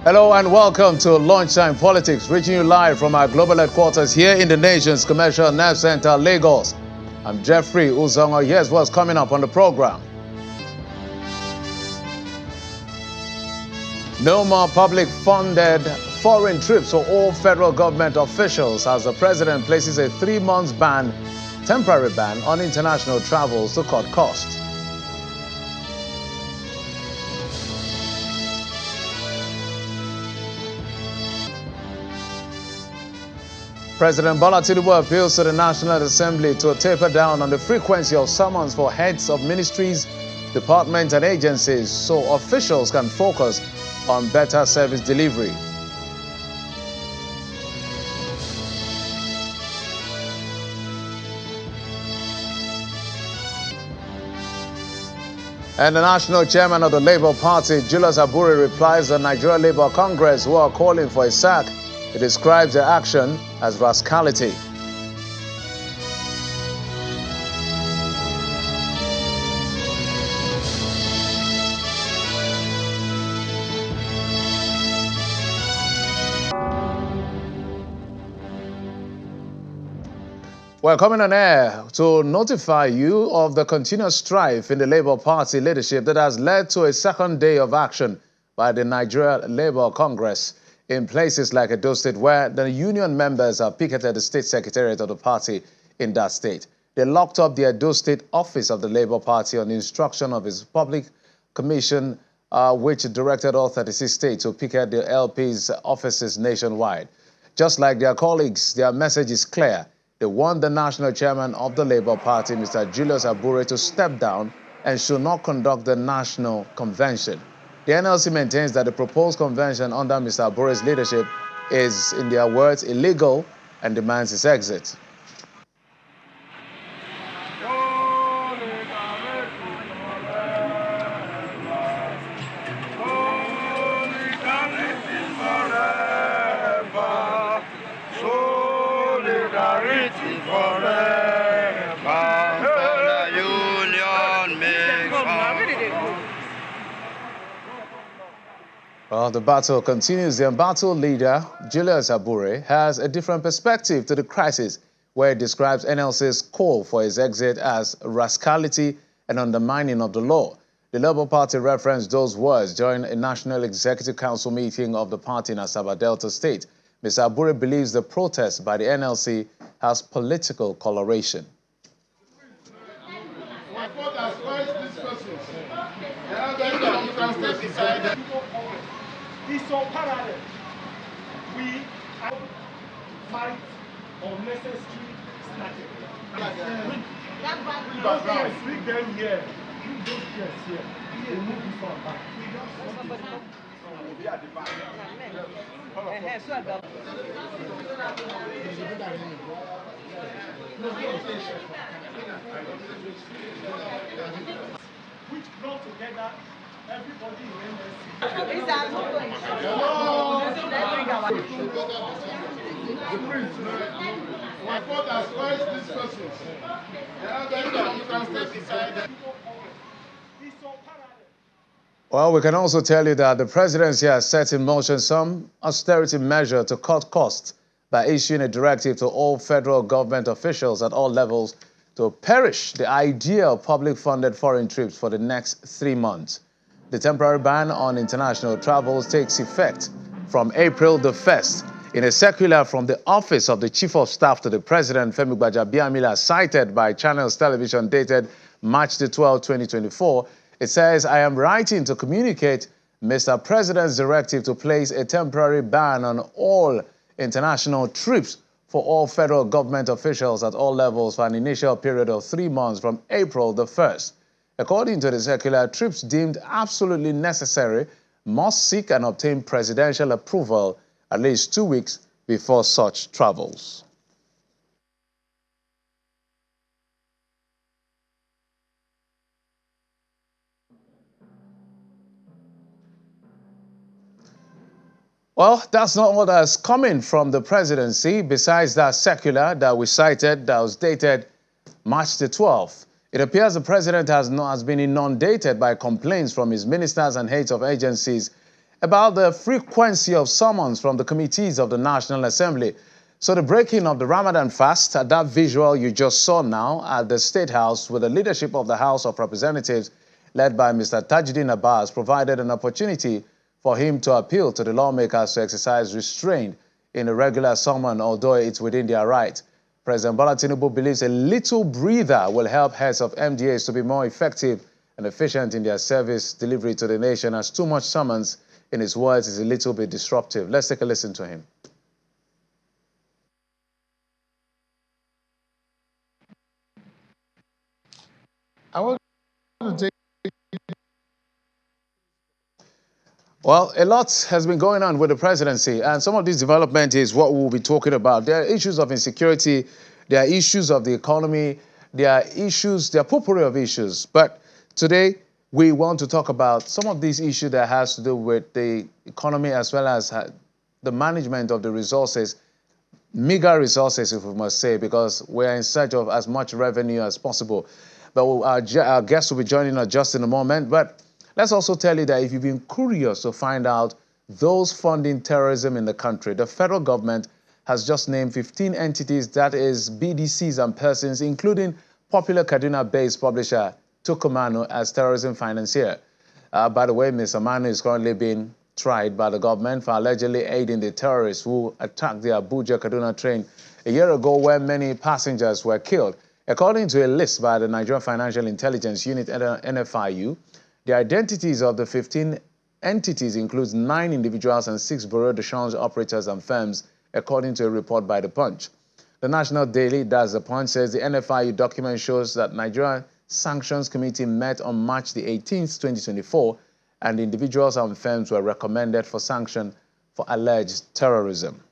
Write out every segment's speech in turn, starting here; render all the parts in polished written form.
Hello and welcome to Lunchtime Politics, reaching you live from our global headquarters here in the nation's commercial nerve center, Lagos. I'm Jeffrey Uzongo. Here's what's coming up on the program. No more public-funded foreign trips for all federal government officials as the president places a 3-month temporary ban on international travels to cut costs. President Bola Tinubu appeals to the National Assembly to taper down on the frequency of summons for heads of ministries, departments and agencies so officials can focus on better service delivery. And the national chairman of the Labour Party, Julius Abure, replies the Nigerian Labour Congress who are calling for a sack. He describes their action as rascality. We're coming on air to notify you of the continuous strife in the Labour Party leadership that has led to a second day of action by the Nigerian Labour Congress in places like Edo State, where the union members have picketed the state secretariat of the party in that state. They locked up the Edo State office of the Labour Party on the instruction of its public commission, which directed all 36 states to picket the LP's offices nationwide. Just like their colleagues, their message is clear. They want the national chairman of the Labour Party, Mr. Julius Abure, to step down and should not conduct the national convention. The NLC maintains that the proposed convention under Mr. Abure's leadership is, in their words, illegal and demands his exit. Well, the battle continues. The embattled leader, Julius Abure, has a different perspective to the crisis, where he describes NLC's call for his exit as rascality and undermining of the law. The Labour Party referenced those words during a National Executive Council meeting of the party in Asaba Delta State. Mr. Abure believes the protest by the NLC has political coloration. It's so parallel. We fight unnecessary strategy. Those guys, bring them here. Bring those guys here. We'll move this one back. Which brought together everybody in NSC. The prince, my father has voiced this person. You can step beside. Well, we can also tell you that the presidency has set in motion some austerity measure to cut costs by issuing a directive to all federal government officials at all levels to perish the idea of public-funded foreign trips for the next 3 months. The temporary ban on international travels takes effect from April the 1st. In a circular from the office of the Chief of Staff to the President, Femi Gbajabiamila, cited by Channels Television dated March the 12th, 2024, it says, I am writing to communicate Mr. President's directive to place a temporary ban on all international trips for all federal government officials at all levels for an initial period of 3 months from April the 1st. According to the circular, trips deemed absolutely necessary must seek and obtain presidential approval at least 2 weeks before such travels. Well, that's not what is coming from the presidency. Besides that circular that we cited that was dated March the 12th, it appears the president has been inundated by complaints from his ministers and heads of agencies about the frequency of summons from the committees of the National Assembly. So the breaking of the Ramadan fast, that visual you just saw now at the State House with the leadership of the House of Representatives led by Mr. Tajuddin Abbas, provided an opportunity for him to appeal to the lawmakers to exercise restraint in a regular summon, although it's within their right. President Bola Tinubu believes a little breather will help heads of MDAs to be more effective and efficient in their service delivery to the nation, as too much summons, in his words, is a little bit disruptive. Let's take a listen to him. I want to take. Well, a lot has been going on with the presidency, and some of this development is what we'll be talking about. There are issues of insecurity, there are issues of the economy, there are potpourri of issues. But today, we want to talk about some of these issues that has to do with the economy as well as the management of the resources, meager resources, if we must say, because we're in search of as much revenue as possible. But our guests will be joining us just in a moment. But let's also tell you that if you've been curious to find out those funding terrorism in the country, the federal government has just named 15 entities, that is BDCs and persons, including popular Kaduna-based publisher Tukumanu as terrorism financier. By the way, Mr. Manu is currently being tried by the government for allegedly aiding the terrorists who attacked the Abuja-Kaduna train a year ago, where many passengers were killed. According to a list by the Nigerian Financial Intelligence Unit, NFIU, the identities of the 15 entities includes 9 individuals and 6 bureau de change operators and firms, according to a report by The Punch. The National Daily, that's The Punch, says the NFIU document shows that Nigeria Sanctions Committee met on March the 18th, 2024, and individuals and firms were recommended for sanction for alleged terrorism.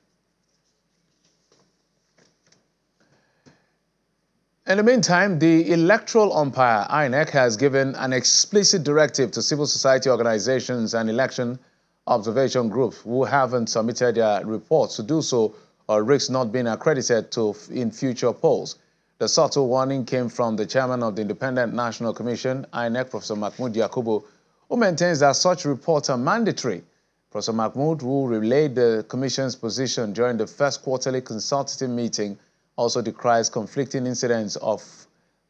In the meantime, the electoral umpire, INEC, has given an explicit directive to civil society organizations and election observation groups who haven't submitted their reports to do so or risk not being accredited in future polls. The subtle warning came from the chairman of the Independent National Commission, INEC, Professor Mahmood Yakubu, who maintains that such reports are mandatory. Professor Mahmood, who relayed the Commission's position during the first quarterly consultative meeting, also decries conflicting incidents of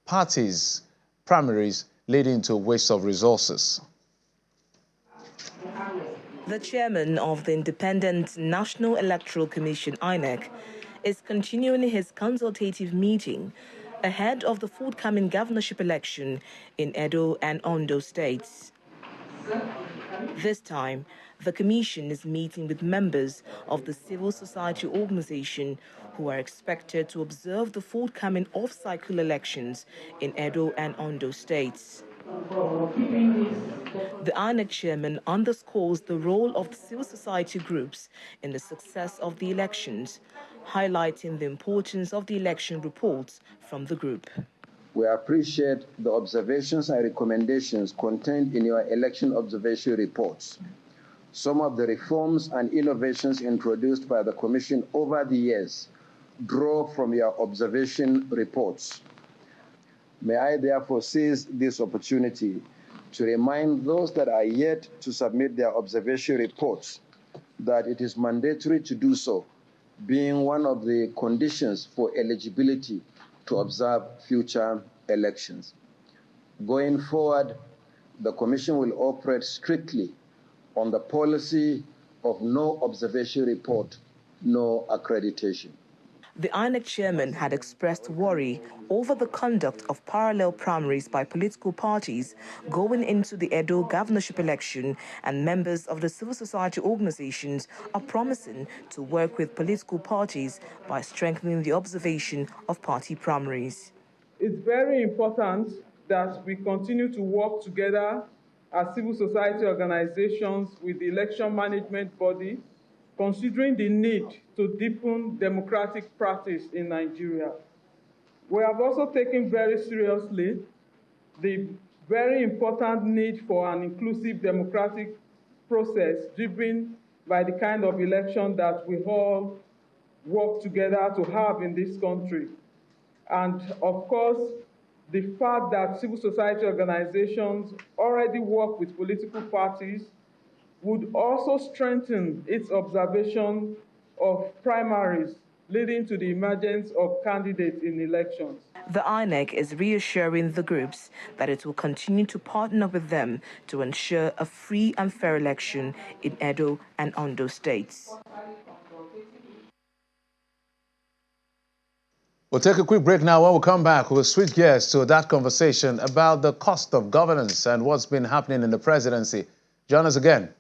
parties' primaries leading to waste of resources. The chairman of the Independent National Electoral Commission, INEC, is continuing his consultative meeting ahead of the forthcoming governorship election in Edo and Ondo states. This time, the Commission is meeting with members of the civil society organization who are expected to observe the forthcoming off-cycle elections in Edo and Ondo states. The INEC chairman underscores the role of the civil society groups in the success of the elections, highlighting the importance of the election reports from the group. We appreciate the observations and recommendations contained in your election observation reports. Some of the reforms and innovations introduced by the Commission over the years draw from your observation reports. May I therefore seize this opportunity to remind those that are yet to submit their observation reports that it is mandatory to do so, being one of the conditions for eligibility to observe future elections. Going forward, the Commission will operate strictly on the policy of no observation report, no accreditation. The INEC chairman had expressed worry over the conduct of parallel primaries by political parties going into the Edo governorship election, and members of the civil society organizations are promising to work with political parties by strengthening the observation of party primaries. It's very important that we continue to work together as civil society organizations with the election management body, considering the need to deepen democratic practice in Nigeria. We have also taken very seriously the very important need for an inclusive democratic process driven by the kind of election that we all work together to have in this country. And of course, the fact that civil society organizations already work with political parties would also strengthen its observation of primaries, leading to the emergence of candidates in elections. The INEC is reassuring the groups that it will continue to partner with them to ensure a free and fair election in Edo and Ondo states. We'll take a quick break now. When we come back, we'll switch gears to that conversation about the cost of governance and what's been happening in the presidency. Join us again.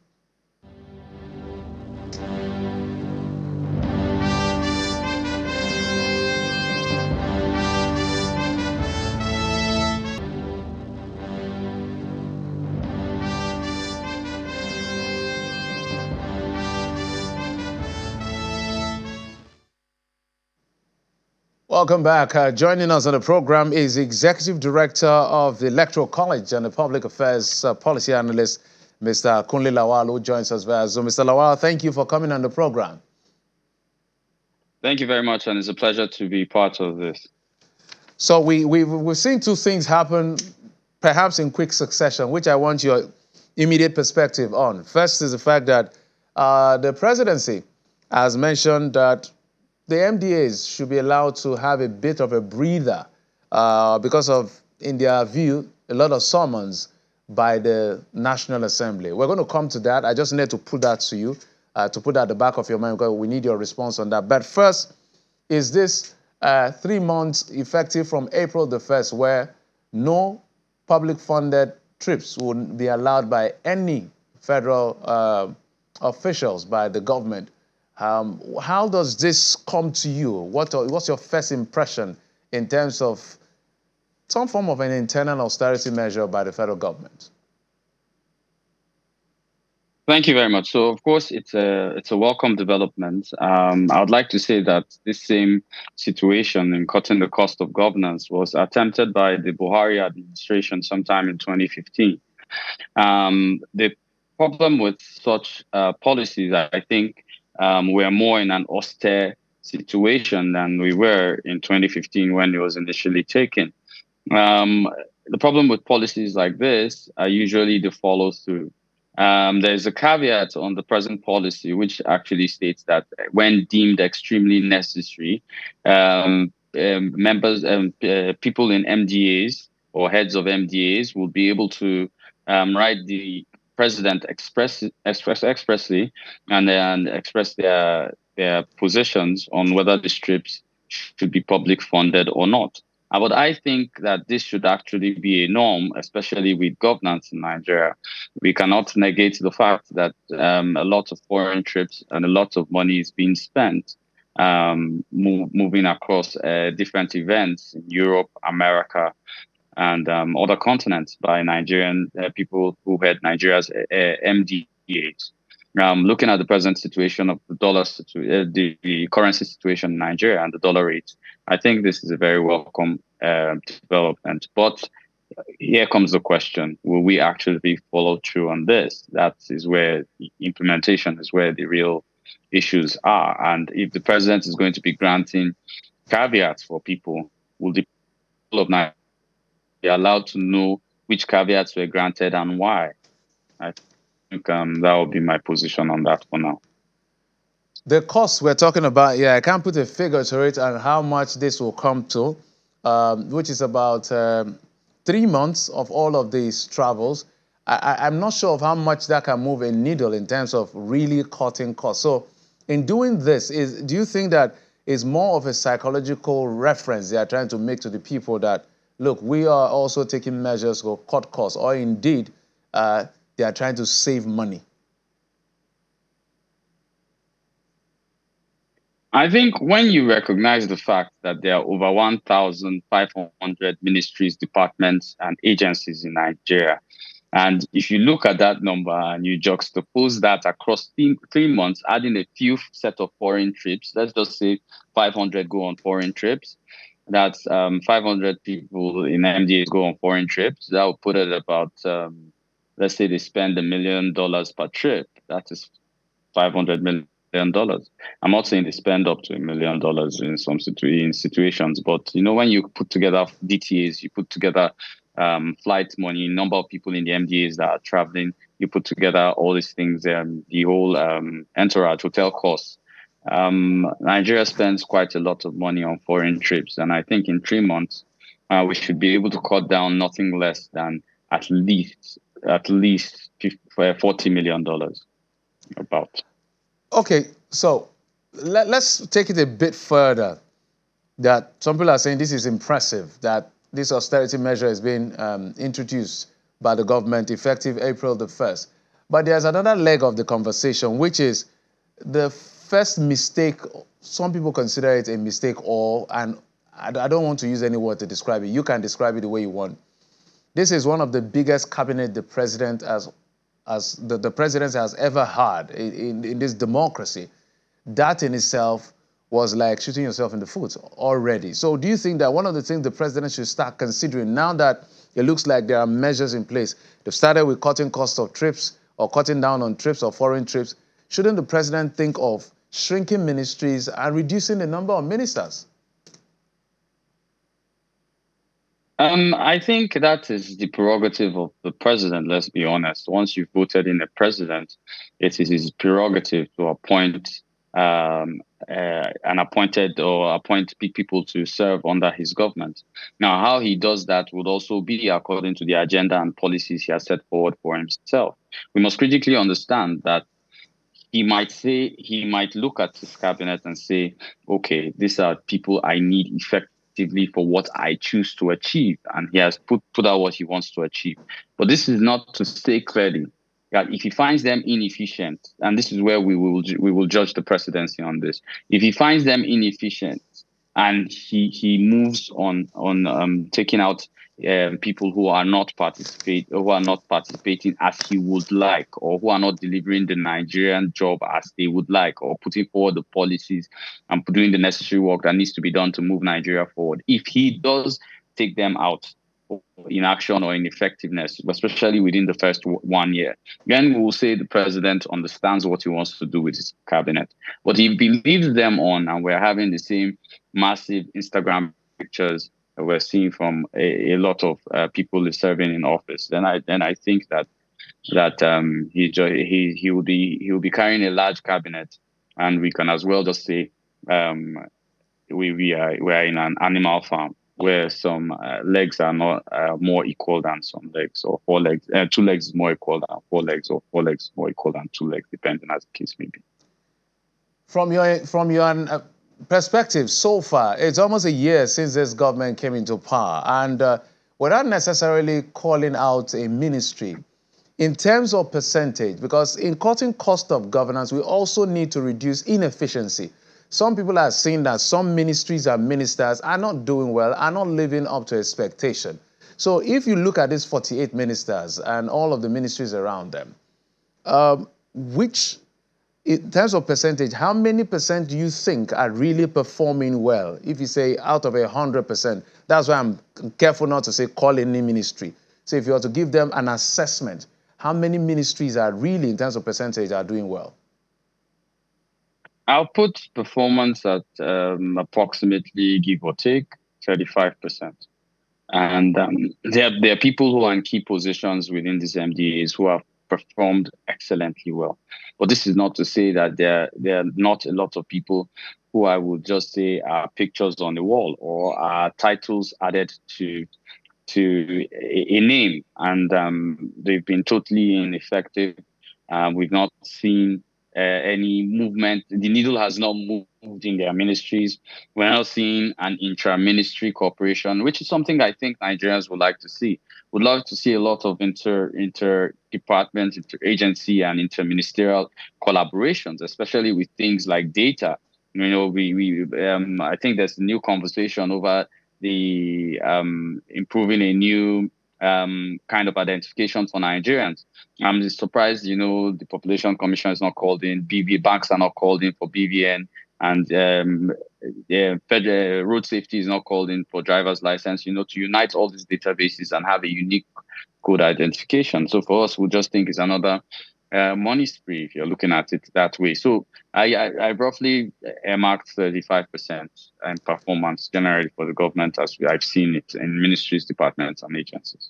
Welcome back. Joining us on the program is the Executive Director of the Electoral College and the Public Affairs Policy Analyst, Mr. Kunle Lawal, who joins us via Zoom. Mr. Lawal, thank you for coming on the program. Thank you very much, and it's a pleasure to be part of this. So we've seen two things happen, perhaps in quick succession, which I want your immediate perspective on. First is the fact that the presidency has mentioned that the MDAs should be allowed to have a bit of a breather because of, in their view, a lot of summons by the National Assembly. We're going to come to that. I just need to put that to you, to put that at the back of your mind, because we need your response on that. But first, is this 3 months effective from April the 1st, where no public-funded trips would be allowed by any federal officials, by the government? How does this come to you? What's your first impression in terms of some form of an internal austerity measure by the federal government? Thank you very much. So, of course, it's a welcome development. I would like to say that this same situation in cutting the cost of governance was attempted by the Buhari administration sometime in 2015. The problem with such policies, I think, we're more in an austere situation than we were in 2015 when it was initially taken. The problem with policies like this are usually the follow through. There's a caveat on the present policy, which actually states that when deemed extremely necessary, members and people in MDAs or heads of MDAs will be able to write the president expressly and then express their positions on whether the trips should be public funded or not. But I think that this should actually be a norm, especially with governance in Nigeria. We cannot negate the fact that a lot of foreign trips and a lot of money is being spent moving across different events in Europe, America, and other continents by Nigerian people who had Nigeria's MDAs. Looking at the present situation of the dollar, the currency situation in Nigeria and the dollar rate, I think this is a very welcome development. But here comes the question: will we actually follow through on this? That is where the implementation is where the real issues are. And if the president is going to be granting caveats for people, will the people of Nigeria be allowed to know which caveats were granted and why? I think that will be my position on that for now. The costs we're talking about, I can't put a figure to it and how much this will come to, which is about 3 months of all of these travels. I'm not sure of how much that can move a needle in terms of really cutting costs. So in doing this, do you think that is more of a psychological reference they are trying to make to the people that, look, we are also taking measures to cut costs, or indeed they are trying to save money? I think when you recognize the fact that there are over 1,500 ministries, departments, and agencies in Nigeria, and if you look at that number and you juxtapose that across 3 months, adding a few set of foreign trips, let's just say 500 go on foreign trips, that's 500 people in MDAs go on foreign trips. That will put it about, let's say they spend $1 million per trip. That is $500 million. I'm not saying they spend up to $1 million in some situations, but when you put together DTAs, you put together flight money, number of people in the MDAs that are traveling. You put together all these things, the whole entourage, hotel costs. Nigeria spends quite a lot of money on foreign trips, and I think in 3 months we should be able to cut down nothing less than at least $40 million about. Okay, so let's take it a bit further. That some people are saying this is impressive, that this austerity measure is being introduced by the government effective April the 1st. But there's another leg of the conversation, which is the first mistake. Some people consider it a mistake, and I don't want to use any word to describe it. You can describe it the way you want. This is one of the biggest cabinet the president the president has ever had in this democracy. That in itself was like shooting yourself in the foot already. So do you think that one of the things the president should start considering now that it looks like there are measures in place? They've started with cutting costs of trips or cutting down on trips or foreign trips. Shouldn't the president think of shrinking ministries and reducing the number of ministers? I think that is the prerogative of the president, let's be honest. Once you've voted in a president, it is his prerogative to appoint appoint people to serve under his government. Now, how he does that would also be according to the agenda and policies he has set forward for himself. We must critically understand that he might look at his cabinet and say, okay, these are people I need effectively for what I choose to achieve. And he has put out what he wants to achieve. But this is not to say clearly that if he finds them inefficient, and this is where we will judge the presidency on this. If he finds them inefficient and he moves on taking out people who are not participating as he would like, or who are not delivering the Nigerian job as they would like, or putting forward the policies and doing the necessary work that needs to be done to move Nigeria forward. If he does take them out in action or in effectiveness, especially within the first 1 year, then we will say the president understands what he wants to do with his cabinet. But if he leaves them on and we're having the same massive Instagram pictures that we're seeing from a lot of people serving in office, then I think that he will be carrying a large cabinet, and we can as well just say we are in an animal farm where some legs are not more equal than some legs, or 4 legs. 2 legs is more equal than 4 legs, or 4 legs is more equal than 2 legs, depending as the case may be. From your perspective, so far, it's almost a year since this government came into power, and without necessarily calling out a ministry, in terms of percentage, because in cutting cost of governance, we also need to reduce inefficiency. Some people are saying that some ministries and ministers are not doing well, are not living up to expectation. So if you look at these 48 ministers and all of the ministries around them, in terms of percentage, how many percent do you think are really performing well? If you say out of 100%, that's why I'm careful not to say call any ministry. So if you were to give them an assessment, how many ministries are really, in terms of percentage, are doing well? I'll put performance at approximately, give or take, 35%. And there are people who are in key positions within these MDAs who have performed excellently well. But this is not to say that there are not a lot of people who I would just say are pictures on the wall, or are titles added to a name, and they've been totally ineffective. We've not seen any movement. The needle has not moved in their ministries. We're not seeing an intra-ministry cooperation, which is something I think Nigerians would like to see. Would love to see a lot of inter-department, inter-agency, and inter-ministerial collaborations, especially with things like data. You know, I think there's a new conversation over the improving a new kind of identification for Nigerians. I'm surprised, the Population Commission is not called in, banks are not called in for BVN, and federal road safety is not called in for driver's license, to unite all these databases and have a unique code identification. So for us, we just think it's another money spree if you're looking at it that way. So I roughly marked 35% in performance generally for the government as I've seen it in ministries, departments, and agencies.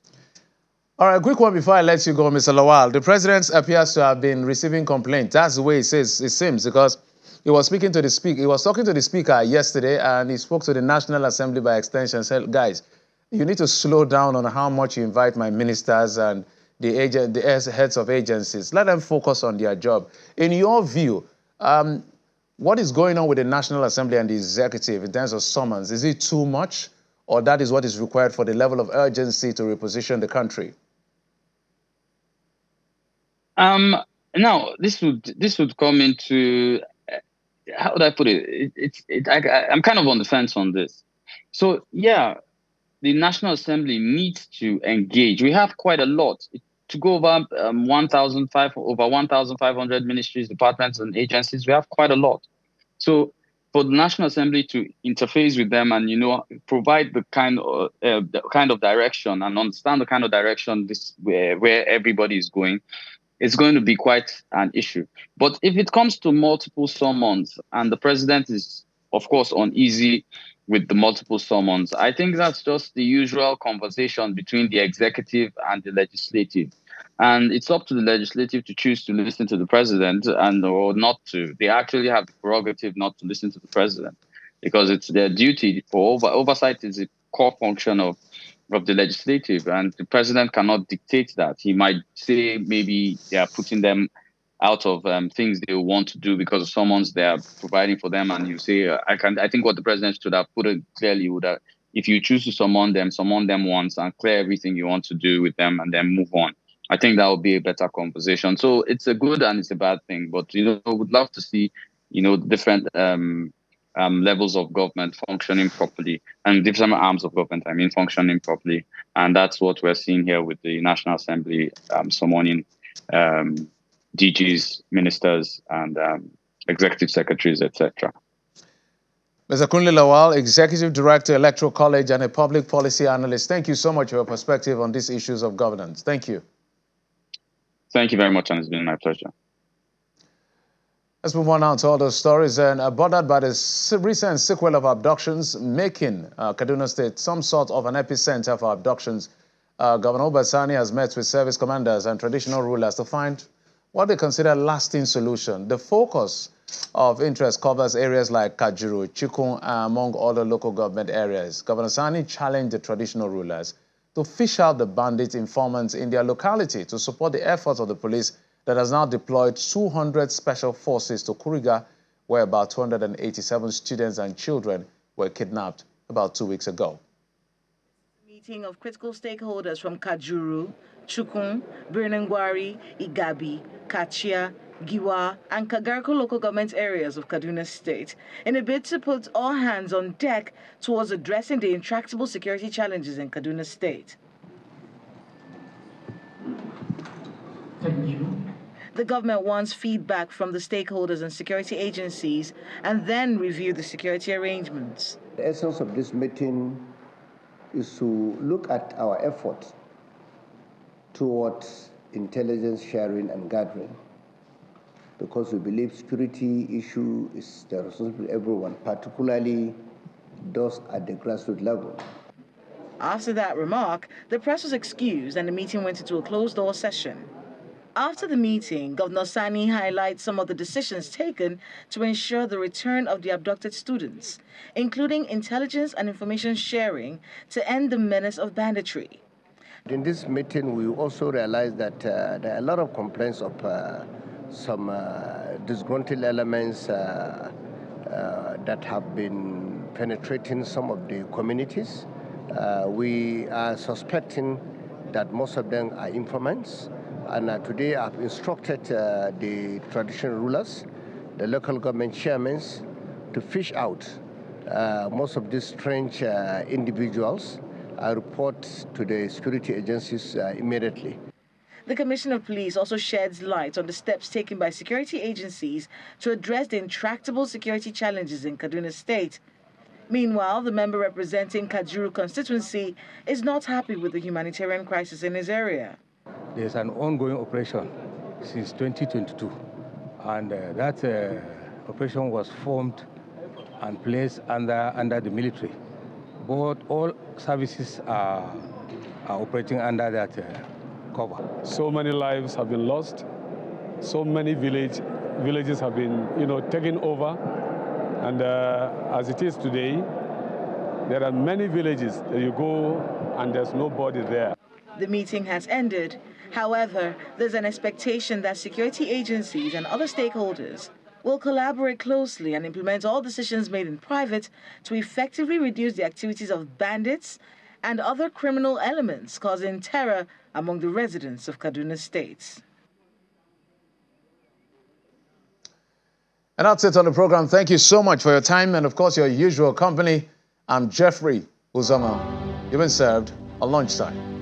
All right, quick one before I let you go, Mr. Lawal. The president appears to have been receiving complaints. That's the way it seems, because he was speaking to the speaker. He was talking to the speaker yesterday, and he spoke to the National Assembly by extension. Said, guys, you need to slow down on how much you invite my ministers and the heads of agencies. Let them focus on their job. In your view, what is going on with the National Assembly and the executive in terms of summons? Is it too much, or that is what is required for the level of urgency to reposition the country? Now this would come into how would I put it? I'm kind of on the fence on this. So yeah, the National Assembly needs to engage. We have quite a lot to go over 1,500 ministries, departments, and agencies. We have quite a lot. So for the National Assembly to interface with them and provide the kind of direction and understand the kind of direction where everybody is going, it's going to be quite an issue. But if it comes to multiple summons and the president is, of course, uneasy with the multiple summons, I think that's just the usual conversation between the executive and the legislative. And it's up to the legislative to choose to listen to the president or not to. They actually have the prerogative not to listen to the president because it's their duty. Oversight is a core function of the legislative, and the president cannot dictate that. He might say maybe they are putting them out of things they want to do because of summons they are providing for them, and you say, I think what the president should have put it clearly would have, if you choose to summon them once and clear everything you want to do with them and then move on. I think that would be a better conversation. So it's a good and it's a bad thing, but would love to see different levels of government functioning properly, and different arms of government, functioning properly. And that's what we're seeing here with the National Assembly summoning DGs, ministers, and executive secretaries, etc. Mr. Kunle Lawal, Executive Director, Electoral College, and a public policy analyst. Thank you so much for your perspective on these issues of governance. Thank you. Thank you very much, and it's been my pleasure. Let's move on now to other stories. And bothered by the recent sequel of abductions, making Kaduna State some sort of an epicenter for abductions, Governor Obasani has met with service commanders and traditional rulers to find what they consider lasting solution. The focus of interest covers areas like Kajuru, Chikun, among other local government areas. Governor Sani challenged the traditional rulers to fish out the bandit informants in their locality to support the efforts of the police that has now deployed 200 special forces to Kuriga, where about 287 students and children were kidnapped about 2 weeks ago. Meeting of critical stakeholders from Kajuru, Chukun, Birnangwari, Igabi, Kachia, Giwa, and Kagarko local government areas of Kaduna State in a bid to put all hands on deck towards addressing the intractable security challenges in Kaduna State. Thank you. The government wants feedback from the stakeholders and security agencies and then review the security arrangements. The essence of this meeting is to look at our efforts towards intelligence sharing and gathering, because we believe security issue is the responsibility of everyone, particularly those at the grassroots level. After that remark, the press was excused and the meeting went into a closed-door session. After the meeting, Governor Sani highlights some of the decisions taken to ensure the return of the abducted students, including intelligence and information sharing to end the menace of banditry. In this meeting, we also realized that there are a lot of complaints of some disgruntled elements that have been penetrating some of the communities. We are suspecting that most of them are informants. And today I've instructed the traditional rulers, the local government chairmen, to fish out most of these strange individuals and report to the security agencies immediately. The Commissioner of Police also sheds light on the steps taken by security agencies to address the intractable security challenges in Kaduna State. Meanwhile, the member representing Kajuru constituency is not happy with the humanitarian crisis in his area. There's an ongoing operation since 2022. And that operation was formed and placed under the military. But all services are operating under that cover. So many lives have been lost. So many villages have been, taken over. And as it is today, there are many villages that you go and there's nobody there. The meeting has ended. However, there's an expectation that security agencies and other stakeholders will collaborate closely and implement all decisions made in private to effectively reduce the activities of bandits and other criminal elements causing terror among the residents of Kaduna State. And that's it on the program. Thank you so much for your time and, of course, your usual company. I'm Jeffrey Uzama. You've been served on Lunchtime.